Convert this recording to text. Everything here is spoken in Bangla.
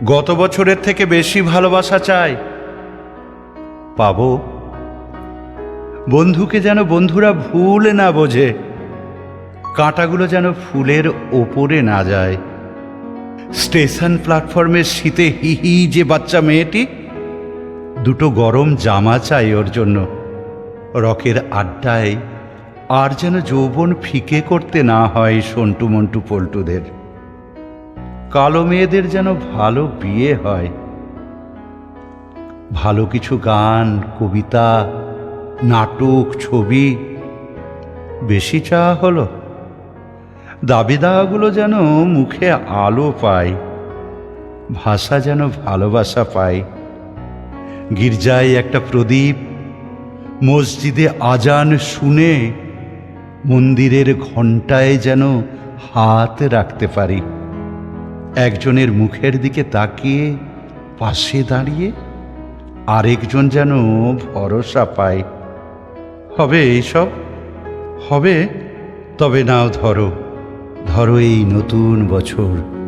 গত বছরের থেকে বেশি ভালোবাসা চাই, পাবো। বন্ধুকে যেন বন্ধুরা ভুল না বোঝে, কাঁটাগুলো যেন ফুলের ওপরে না যায়। স্টেশন প্ল্যাটফর্মের শীতে হিহি যে বাচ্চা মেয়েটি, দুটো গরম জামা চাই ওর জন্য। রকের আড্ডায় আর যেন যৌবন ফিকে করতে না হয় সন্টু মন্টু পল্টুদের। কালো মেয়েদের যেন ভালো বিয়ে হয়। ভালো কিছু গান, কবিতা, নাটক, ছবি। বেশি চাওয়া হলো, দাবি দাওয়াগুলো যেন মুখে আলো পায়, ভাষা যেন ভালোবাসা পায়। গির্জায় একটা প্রদীপ, মসজিদে আজান শুনে মন্দিরের ঘণ্টায় যেন হাত রাখতে পারি। একজনের মুখের দিকে তাকিয়ে পাশে দাঁড়িয়ে আরেকজন যেন ভরসা পায়। হবে এইসব, হবে। তবে নাও ধরো, ধরো এই নতুন বছর।